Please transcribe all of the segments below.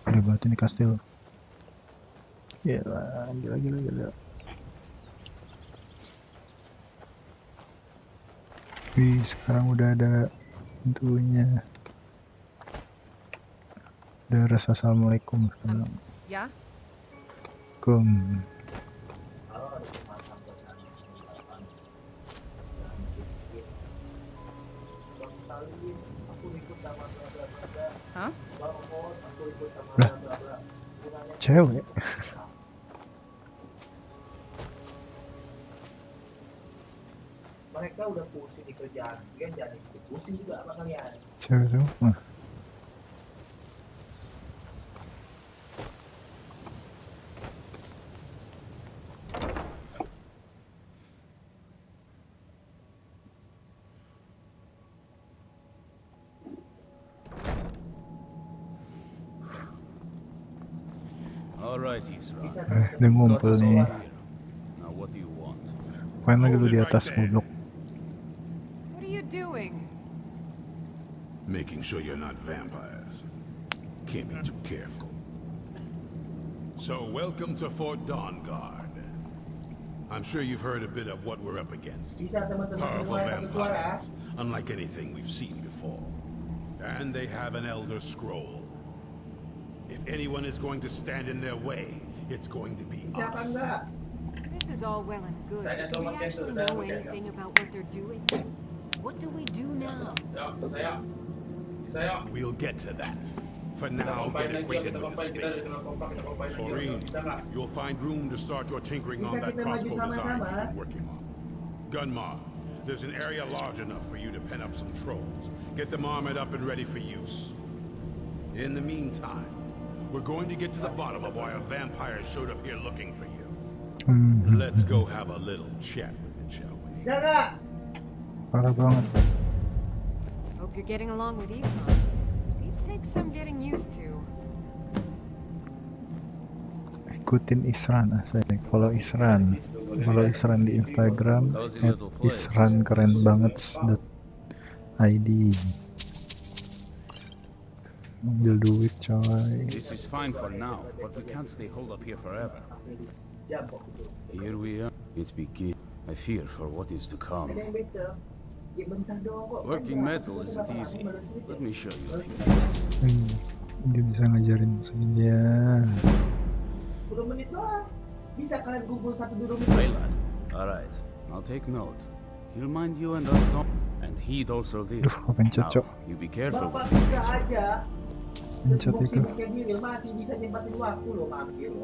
Udah batu nih kastil. Gila. Wih, sekarang udah ada pintunya. Udah rasa assalamualaikum sekarang. Ya. Kum. Hah? Lah, cewek. Mereka udah pusing di kerjaan, dia jadi pusing juga sama kalian. Cewek semua. Dia ngumpul nih. Main lagi lu di atas goblok. What are you doing? Making sure you're not vampires. Can't be too careful. So, welcome to Fort Dawnguard. I'm sure you've heard a bit of what we're up against. Powerful vampires, unlike anything we've seen before. And they have an Elder Scroll. If anyone is going to stand in their way, it's going to be us. This is all well and good, but do we actually know anything about what they're doing? What do we do now? We'll get to that. For now, get acquainted with the space. Soreen, you'll find room to start your tinkering on that crossbow design you've been working on. Gunmar, there's an area large enough for you to pen up some trolls. Get them armored up and ready for use. In the meantime, we're going to get to the bottom of why a vampire showed up here looking for you. Let's go have a little chat with it, shall we? Parah banget. Hope you're getting along with Isran. It takes some getting used to. Ikutin Isran, asik. Follow Isran di Instagram @isrankerenbanget.id. Ambil duit coy. This is fine for now, but we can't stay holed up here forever. Here we are. It begins. I fear for what is to come. Working metal isn't easy. Let me show you a few things. Dia bisa ngajarin saya. 10 menit doang. Bisa kalian google satu dulu. My lad. Alright, I'll take note. He'll mind you and us don't. And he'd also this. Kepencet, Cok. Now, you be careful with Pencet itu.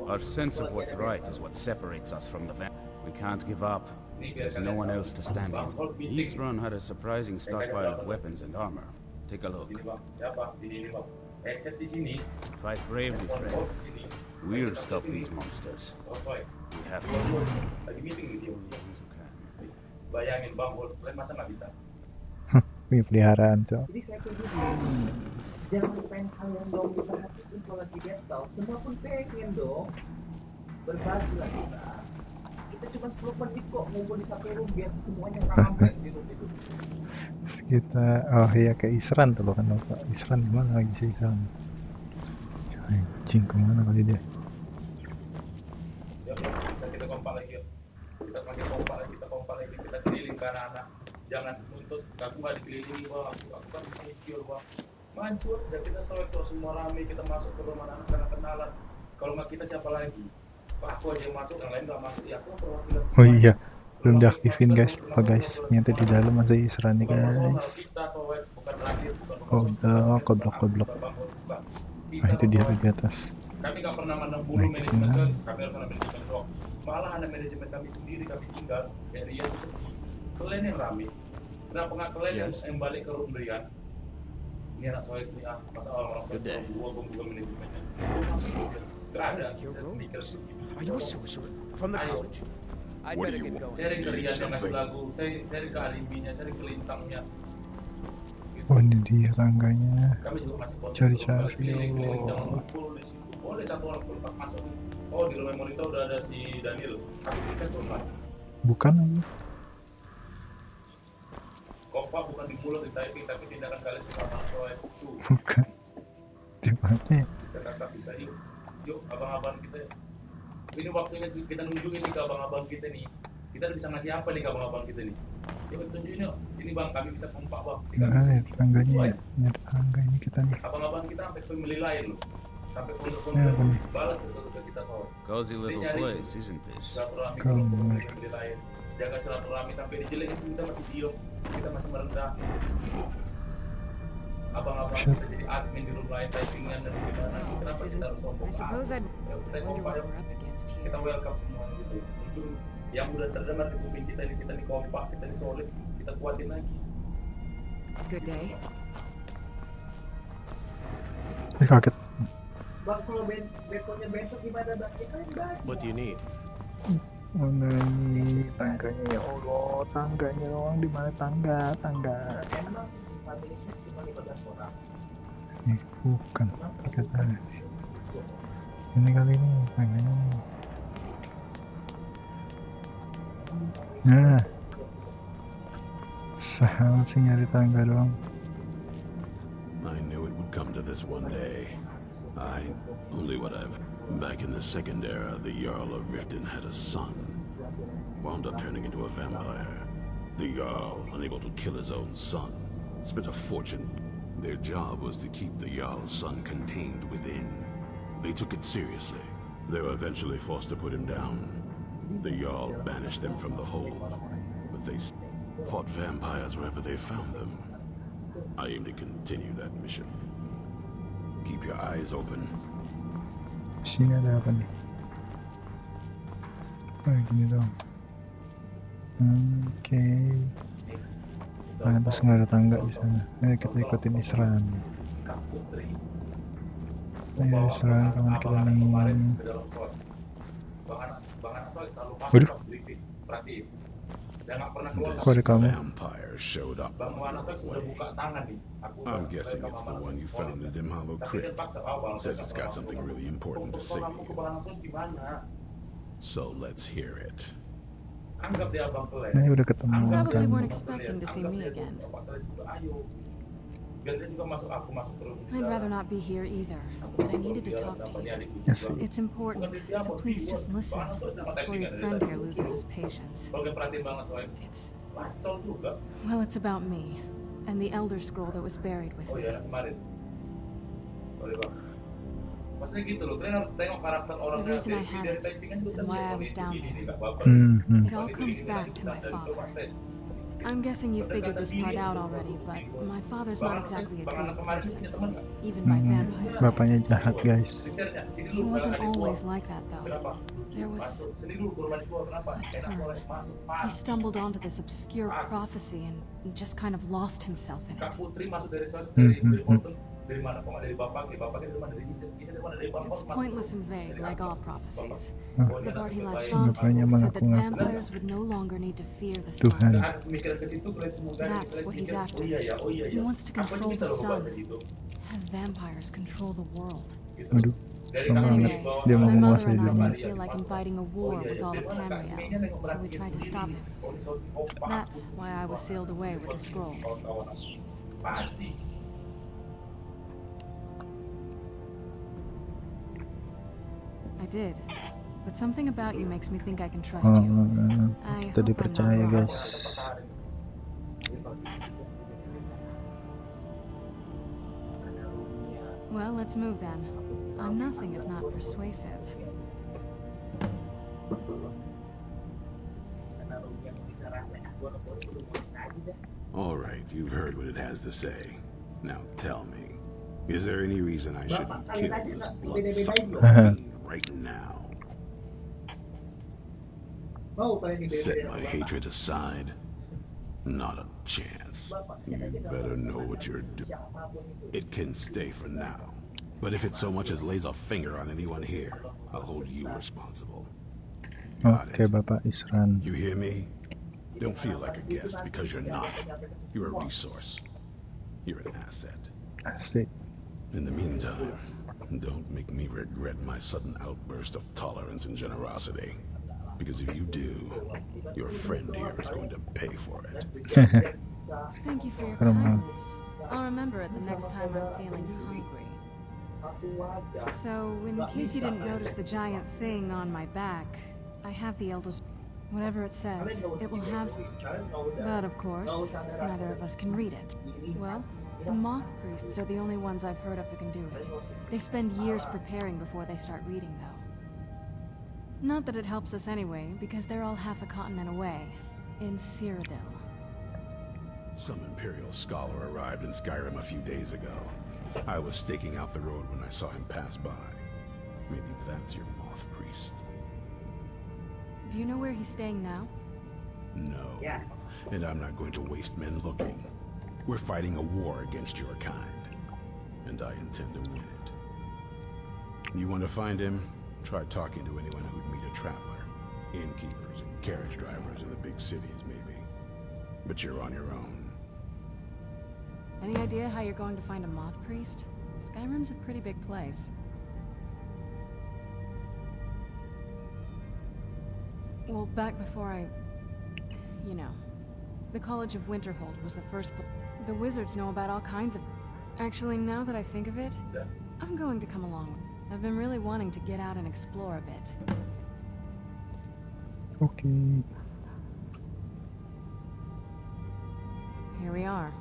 Our sense of what's right is what separates us from the van. We can't give up. There's no one else to stand in. Isran had a surprising stockpile of weapons and armor. Take a look. Fight bravely, friend. We'll stop these monsters. We have to. Bayangin Bang, kalian masa nggak bisa? Punya peliharaan, Cok. Jadi saya jangan pengen kalian dong diperhatiin kalau lagi battle. Semua pun pengen dong berbagi lah kita. Kita cuma 10 menit kok ngumpul di satu room biar semuanya ramai di room itu. Terus kita, oh iya kayak Isran tuh lo kan, Isran gimana lagi sih Isran? Anjing kemana kali dia? Ya bisa kita kompak lagi yuk. Kita pakai kompak lagi, kita keliling ke anak-anak. Jangan nuntut, aku nggak dikelilingi bang, aku kan secure bang. Mancur, dan kita selek tuh semua rame, kita masuk ke rumah anak karena kenalan. Kalau nggak kita siapa lagi? Aku aja yang masuk, yang lain nggak masuk. Ya aku perwakilan. Oh iya, belum diaktifin guys. Apa guys? Ternyata di dalam masih Isran nih guys. Kodok. Nah itu dia di atas. Kami nggak pernah menembus manajemen, kami harus manajemen doang. Malah ada manajemen kami sendiri, kami tinggal area itu. Kalian yang rame. Kenapa nggak kalian yang balik ke room Brian? Ini anak soal ini masa orang Good day. gua manajemennya. Gua masih dia. Gak ada. You're Saya mikir Rose. begitu. Are you a sorcerer from the Ayo. college? I'd What do better you get want? going. Saya ke Rian yang ngasih Something. lagu, saya ke alibinya, saya ke lintangnya. Gitu. Oh ini dia tangganya. Kami juga masih Cari-cari, keliling oh. jangan kumpul di situ. Boleh satu orang pun pas masuk. Oh di rumah monitor udah ada si Daniel. Kami kita tuh kan. Bukan aja. Kompak bukan di mulut di typing tapi tindakan kalian cuma masuk. Bukan. Di mana ya? Kita kakak bisa yuk. Yuk abang-abang kita. Ini waktunya kita nunjukin nih ke abang-abang kita nih. Kita bisa ngasih apa nih ke abang-abang kita nih? Yuk tunjukin yuk. Ini bang kami bisa kompak bang. Nah, ya, tangganya ya. Ini ada tangga ini kita nih. Abang-abang kita sampai family lain loh. Sampai Ya, pondok-pondok apa nih? balas ke kita soal. Cozy little place, isn't this? Silaturahmi Kamu. dulu ke family lain. Jaga silaturahmi sampai dijelekin kita masih diem. Kita masih merendah. Abang-abang Shit. kita jadi admin di room lain typingan dan gimana. Kenapa This kita isn't. harus sombong? I suppose I'd Ya, kita wonder kompak what ya. we're up against Kita here. welcome semua gitu. Untuk yang udah terdengar di kuping kita nih kompak, kita nih solid, kita kuatin lagi. Good day. Kaget. Bang kalau betonnya bentuk gimana bang? Kita yang bagi. What do you need? Mana ini tangganya ya Allah, tangganya doang di mana tangga? Emang family set cuma 15 orang. Bukan. Kaget aja. Ini kali ini tangganya. Nah. Sangat sih nyari tangga doang. I knew it would come to this one day. Only what I've... Back in the Second Era, the Jarl of Riften had a son. Wound up turning into a vampire. The Jarl, unable to kill his own son, spent a fortune. Their job was to keep the Jarl's son contained within. They took it seriously. They were eventually forced to put him down. The Jarl banished them from the hold, but they fought vampires wherever they found them. I aim to continue that mission. Keep your eyes open. Sini ada apa nih? Oh, gini dong. Oke. Pantas nggak ada tangga di sana. Ayo kita ikutin Isran. Kak Putri. Ayo Isran, kawan kita Abang-abang nih. kemarin ke dalam soal. Bang anak soal selalu masuk Waduh. pas briefing. Perhatiin. Dan nggak pernah keluar. Kok ada kamu? Vampire showed up Bang on anak soal the sudah way. buka tangan nih. Aku I'm guessing it's the one you found in Dim Hollow Crypt. Says it's got something really important to say to Kamu ke you. Bang anak soal gimana? So let's hear it. Anggap dia abang Kelen. Nah, udah ketemu Probably kan. weren't expecting to see me again. Ayo. Biar dia juga masuk aku masuk terus. I'd rather not be here either, but I needed to talk to you. Yes. It's important, so please just listen before your friend here loses his patience. Kalau perhatiin banget soal It's, Pacol juga. well, it's about me and the Elder Scroll that was buried with Oh me. iya, kemarin. Boleh bang. Maksudnya gitu loh, kalian harus tengok karakter orang The reason I kreatif, have dari it, typingan juga and why I oh, was ini down begini, there. nggak apa-apa. It all comes back to my father. I'm guessing you figured this part out already, but my father's not exactly a good person, even by vampire Bapaknya standards. jahat guys. He wasn't always like that, though. There was Sini dulu ke rumah di gua, kenapa? a Enak turn. boleh masuk. He stumbled onto this obscure prophecy and just kind of lost himself in Kak it. Putri masuk dari dari Tonton. Dari mana? Kok nggak dari bapaknya? Bapaknya dari mana? Dari Inces. Inces dari mana? Dari bapak. It's pointless and vague, like all prophecies. Oh, The part he latched Bapaknya onto said that mengaku-ngaku vampires would no longer need to fear the Tuhan. sun. Aku mikir ke situ, kalian semua garis, That's kalian what he's pikir, after. Oh iya ya, oh iya He ya. wants to Apa control bisa the lo baca sun. gitu? Have vampires control the world. Gitu. Waduh, Dari setengah kami banget. Anyway, Dia mau my mother menguasai and I dunia. didn't feel like inviting a war with all of Tamriel, so we tried to stop him. That's why I was sealed away with the scroll. Pasti. I did. But something about you makes me think I can trust Oh, you. I kita hope I'm not dipercaya wrong. guys. Well, let's move then. I'm nothing if not persuasive. All right, you've heard what it has to say. Now tell me, is there any reason I shouldn't kill this blood-sucking fiend right now? Mau kalian di Set my hatred aside. Not a chance. You better know what you're doing. It can stay for now. But if it so much as lays a finger on anyone here, I'll hold you responsible. Got Oke, it? Bapak Isran. You hear me? Don't feel like a guest because you're not. You're a resource. You're an asset. Asik. In the meantime, don't make me regret my sudden outburst of tolerance and generosity. Because if you do, your friend here is going to pay for it. Thank you for your Serem. kindness. I'll remember it the next time I'm feeling hungry. So, in case you didn't notice the giant thing on my back, I have the eldest. Whatever it says, it will have. But of course, neither of us can read it. Well, the moth priests are the only ones I've heard of who can do it. They spend years preparing before they start reading, though. Not that it helps us anyway, because they're all half a continent away, in Cyrodiil. Some Imperial scholar arrived in Skyrim a few days ago. I was staking out the road when I saw him pass by. Maybe that's your moth priest. Do you know where he's staying now? No. And I'm not going to waste men looking. We're fighting a war against your kind. And I intend to win it. You want to find him? Try talking to anyone who'd meet a traveler. Innkeepers and carriage drivers in the big cities, maybe. But you're on your own. Any idea how you're going to find a moth priest? Skyrim's a pretty big place. Well, back before you know, the College of Winterhold was the first. The wizards know about all kinds of. Actually, now that I think of it, I'm going to come along. I've been really wanting to get out and explore a bit. Oke. Here we are.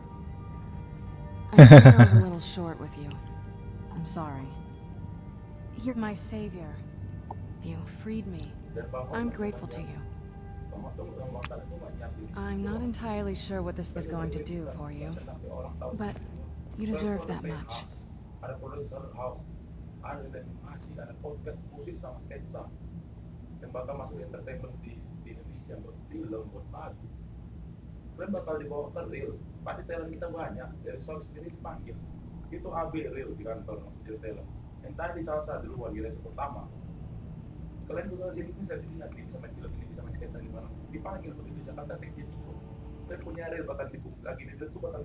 I think I was a little short with you. I'm sorry. You're my savior. You freed me. I'm grateful to you. I'm not entirely sure what this is going to do for you, but you deserve that much. Ada produser house, ada animasi, ada podcast, musik sama sketsa yang bakal masuk entertainment di Indonesia buat film, buat pagi. Kalian bakal dibawa ke real, pasti talent kita banyak. Dari soal sendiri dipanggil. Itu AB real di kantor maksudnya talent. Yang tadi salah satu duluan generasi pertama. Kalian juga sini bisa dilihat, bisa main film ini, bisa main sketsa di mana. Dipanggil begitu Jakarta Tech Jam 10. Kalian punya real bakal dibuka lagi, itu bakal